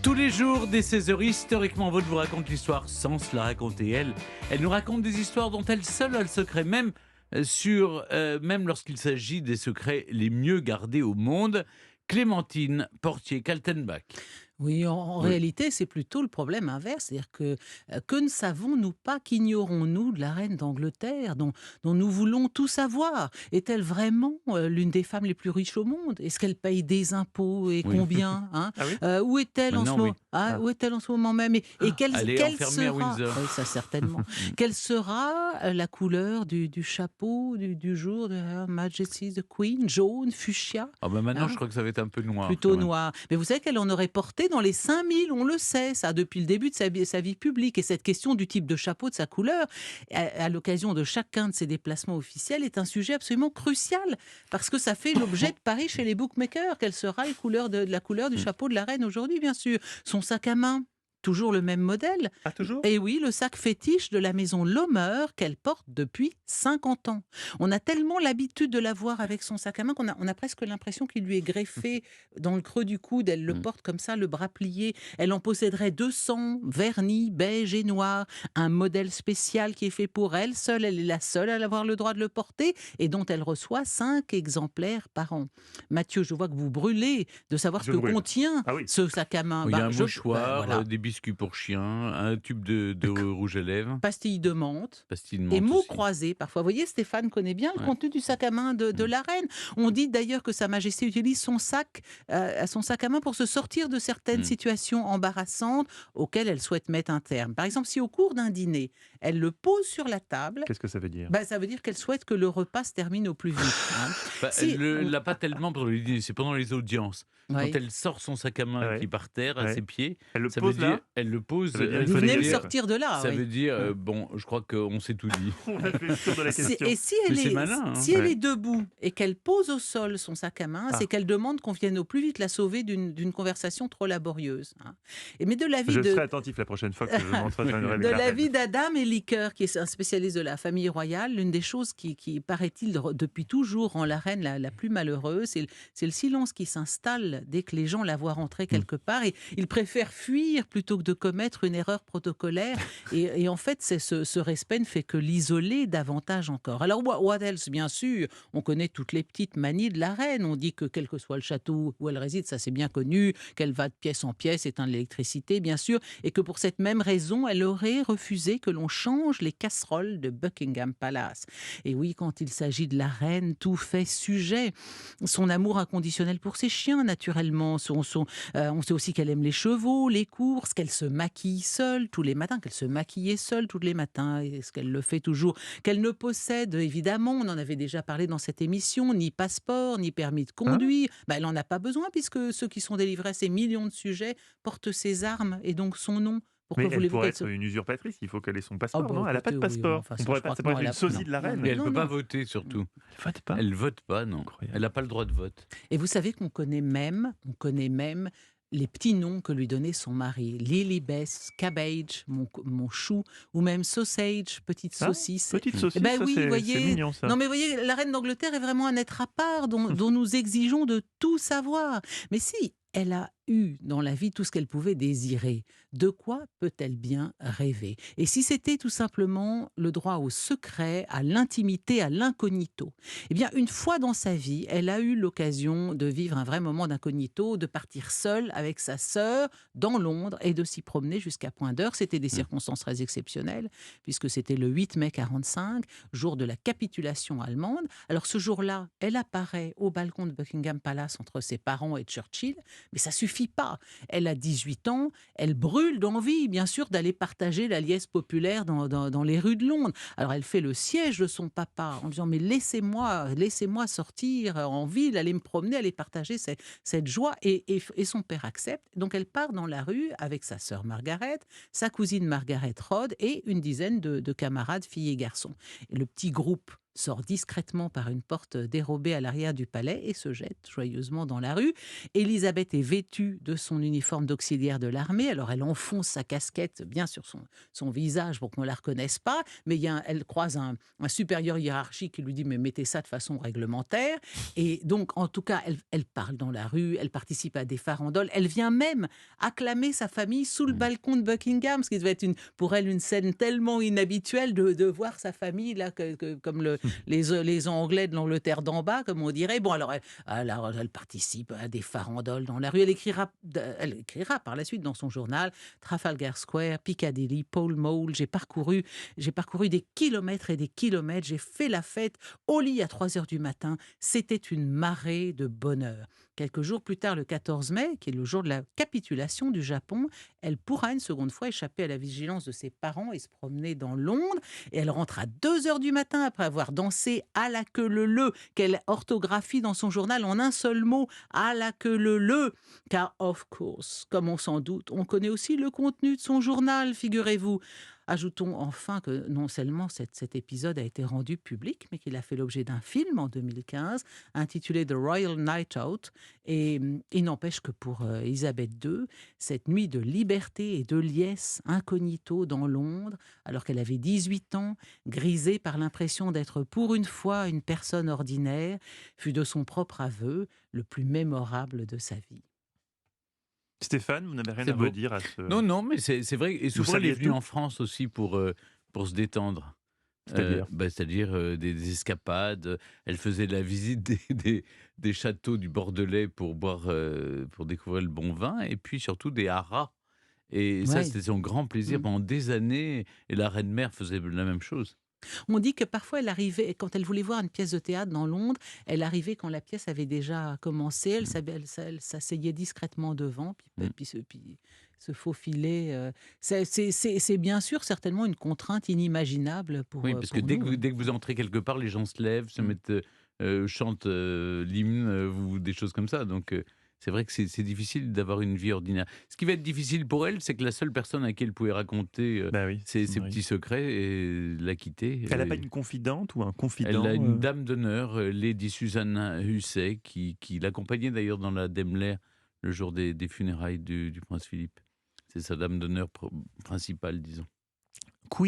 Tous les jours, dès 16h, historiquement, Vaud vous raconte l'histoire sans se la raconter elle. Elle nous raconte des histoires dont elle seule a le secret, même lorsqu'il s'agit des secrets les mieux gardés au monde. Clémentine Portier-Kaltenbach. Oui, en Oui. réalité, c'est plutôt le problème inverse. C'est-à-dire que ne savons-nous pas, qu'ignorons-nous de la reine d'Angleterre, dont nous voulons tout savoir? Est-elle vraiment l'une des femmes les plus riches au monde? Est-ce qu'elle paye des impôts et Oui. combien, hein? Ah oui? Où est-elle en ce Maintenant, oui. moment? Ah, Ah. où est-elle en ce moment même? Et Elle est quelle enfermée à sera... Windsor. Oui, ça certainement. Quelle sera la couleur du chapeau du jour de Her Majesty the Queen? Jaune, fuchsia? Ah ben maintenant, Hein? je crois que ça va être un peu noir. Plutôt quand même. noir. Mais vous savez qu'elle en aurait porté dans les 5000, on le sait, ça, depuis le début de sa vie publique. Et cette question du type de chapeau, de sa couleur, à l'occasion de chacun de ses déplacements officiels, est un sujet absolument crucial. Parce que ça fait l'objet de paris chez les bookmakers. Quelle sera la couleur du chapeau de la reine aujourd'hui, bien sûr? Son sac à main, toujours le même modèle. Ah, toujours? Et oui, le sac fétiche de la maison Lomer qu'elle porte depuis 50 ans. On a tellement l'habitude de la voir avec son sac à main qu'on a presque l'impression qu'il lui est greffé dans le creux du coude. Elle le porte comme ça, le bras plié. Elle en posséderait 200, vernis, beige et noir. Un modèle spécial qui est fait pour elle. Seule, elle est la seule à avoir le droit de le porter et dont elle reçoit 5 exemplaires par an. Mathieu, je vois que vous brûlez de savoir ce Je que brûle. contient Ah oui. ce sac à main. Il y a un Je- mouchoir, voilà. des biscuits pour chiens, un tube de rouge à lèvres, Pastilles de menthe. pastilles de Et menthe mots aussi. croisés, parfois. Vous voyez, Stéphane connaît bien le Ouais. contenu du sac à main de la reine. On dit d'ailleurs que Sa Majesté utilise son sac à main pour se sortir de certaines situations embarrassantes auxquelles elle souhaite mettre un terme. Par exemple, si au cours d'un dîner, elle le pose sur la table, Qu'est-ce que ça veut dire? ça veut dire qu'elle souhaite que le repas se termine au plus vite. Hein. Bah, Si, elle ne l'a pas tellement pendant les dîners, c'est pendant les audiences. Oui. Quand elle sort son sac à main Ouais. qui est par terre à Ouais. ses pieds, Elle le ça pose veut dire, là? elle le pose. Ça veut dire, il Vous faut venez de dégager. sortir de là. Ça oui. veut dire, bon, je crois qu'on s'est tout dit. On a fait le tour de la question. Et si Mais elle, c'est est, malin, hein. si elle Ouais. est debout et qu'elle pose au sol son sac à main, Ah. c'est qu'elle demande qu'on vienne au plus vite la sauver d'une conversation trop laborieuse. Hein. Mais de l'avis Je de, serai attentif la prochaine fois que je m'entretiendrai avec de la reine. l'avis d'Adam Elicker, qui est un spécialiste de la famille royale, l'une des choses qui paraît-il, depuis toujours rend la reine la plus malheureuse, c'est le silence qui s'installe dès que les gens la voient rentrer quelque part. Et il préfère fuir plutôt que de commettre une erreur protocolaire. Et en fait, ce respect ne fait que l'isoler davantage encore. Alors, what else, bien sûr, on connaît toutes les petites manies de la reine. On dit que quel que soit le château où elle réside, ça c'est bien connu, qu'elle va de pièce en pièce éteindre l'électricité, bien sûr, et que pour cette même raison, elle aurait refusé que l'on change les casseroles de Buckingham Palace. Et oui, quand il s'agit de la reine, tout fait sujet. Son amour inconditionnel pour ses chiens, naturellement. On sait aussi qu'elle aime les chevaux, les courses, qu'elle se maquille seule tous les matins, qu'elle se maquillait seule tous les matins. Est-ce qu'elle le fait toujours? Qu'elle ne possède, évidemment, on en avait déjà parlé dans cette émission, ni passeport, ni permis de conduire. Elle n'en a pas besoin puisque ceux qui sont délivrés à ces millions de sujets portent ses armes et donc son nom. Pourquoi Mais elle voulez-vous pourrait qu'elle être une usurpatrice, il faut qu'elle ait son passeport, Ah bah, non? Elle n'a pas de écoutez, oui, passeport. enfin, On ça, pourrait je crois ça que pourrait non, être une elle a- sosie de la non, reine. Et elle ne peut non. pas voter, surtout. Elle vote pas. Elle vote pas, non. Incroyable. Elle n'a pas le droit de vote. Et vous savez qu'on connaît même les petits noms que lui donnait son mari. Lilybeth, Cabbage, mon chou, ou même Sausage, petite Ah, saucisse. petite saucisse, ben ça, oui, c'est voyez. mignon ça. Non mais voyez, la reine d'Angleterre est vraiment un être à part dont nous exigeons de tout savoir. Mais si elle a eu dans la vie tout ce qu'elle pouvait désirer, de quoi peut-elle bien rêver? Et si c'était tout simplement le droit au secret, à l'intimité, à l'incognito? Eh bien, une fois dans sa vie, elle a eu l'occasion de vivre un vrai moment d'incognito, de partir seule avec sa sœur dans Londres et de s'y promener jusqu'à point d'heure. C'était des circonstances très exceptionnelles, puisque c'était le 8 mai 45, jour de la capitulation allemande. Alors ce jour-là, elle apparaît au balcon de Buckingham Palace entre ses parents et Churchill, mais ça suffit pas. Elle a 18 ans, elle brûle d'envie, bien sûr, d'aller partager la liesse populaire dans les rues de Londres. Alors elle fait le siège de son papa en disant « mais laissez-moi sortir en ville, aller me promener, aller partager cette joie ». Et son père accepte. Donc elle part dans la rue avec sa sœur Margaret, sa cousine Margaret Rod et une dizaine de camarades, filles et garçons. Et le petit groupe sort discrètement par une porte dérobée à l'arrière du palais et se jette joyeusement dans la rue. Élisabeth est vêtue de son uniforme d'auxiliaire de l'armée. Alors elle enfonce sa casquette bien sur son visage pour qu'on ne la reconnaisse pas, mais elle croise un supérieur hiérarchique qui lui dit mais mettez ça de façon réglementaire. Et donc en tout cas elle parle dans la rue, elle participe à des farandoles, elle vient même acclamer sa famille sous le balcon de Buckingham, ce qui devait être pour elle une scène tellement inhabituelle de voir sa famille là, comme les Anglais de l'Angleterre d'en bas, comme on dirait. Bon, alors elle participe à des farandoles dans la rue. Elle écrira par la suite dans son journal Trafalgar Square, Piccadilly, Pall Mall. J'ai parcouru des kilomètres et des kilomètres. J'ai fait la fête au lit à 3 heures du matin. C'était une marée de bonheur. Quelques jours plus tard, le 14 mai, qui est le jour de la capitulation du Japon, elle pourra une seconde fois échapper à la vigilance de ses parents et se promener dans Londres. Et elle rentre à 2 heures du matin après avoir dansé à la queue leu, qu'elle orthographie dans son journal en un seul mot, à la queue leu. Car, of course, comme on s'en doute, on connaît aussi le contenu de son journal, figurez-vous. Ajoutons enfin que non seulement cet épisode a été rendu public, mais qu'il a fait l'objet d'un film en 2015 intitulé The Royal Night Out. Et il n'empêche que pour Elisabeth II, cette nuit de liberté et de liesse incognito dans Londres, alors qu'elle avait 18 ans, grisée par l'impression d'être pour une fois une personne ordinaire, fut de son propre aveu le plus mémorable de sa vie. Stéphane, vous n'avez rien C'est à beau. redire à ce... Non, mais c'est vrai. Et souvent, elle est saviez venue tout en France aussi pour se détendre. C'est-à-dire C'est-à-dire des escapades. Elle faisait la visite des châteaux du Bordelais pour boire, pour découvrir le bon vin, et puis surtout des haras. Et ça, Ouais. c'était son grand plaisir Mm. pendant des années. Et la reine-mère faisait la même chose. On dit que parfois elle arrivait, quand elle voulait voir une pièce de théâtre dans Londres, elle arrivait quand la pièce avait déjà commencé, elle s'asseyait discrètement devant, puis se faufilait. C'est bien sûr certainement une contrainte inimaginable Oui, parce que pour nous. dès que vous entrez quelque part, les gens se lèvent, se Mm. mettent, chantent l'hymne, ou des choses comme ça. Donc, c'est vrai que c'est difficile d'avoir une vie ordinaire. Ce qui va être difficile pour elle, c'est que la seule personne à qui elle pouvait raconter Bah oui, ses son mari. petits secrets l'a quittée. Elle n'a pas une confidente ou un Elle confident a une dame d'honneur, Lady Susanna Hussey, qui l'accompagnait d'ailleurs dans la Daimler le jour des funérailles du prince Philippe. C'est sa dame d'honneur principale, disons.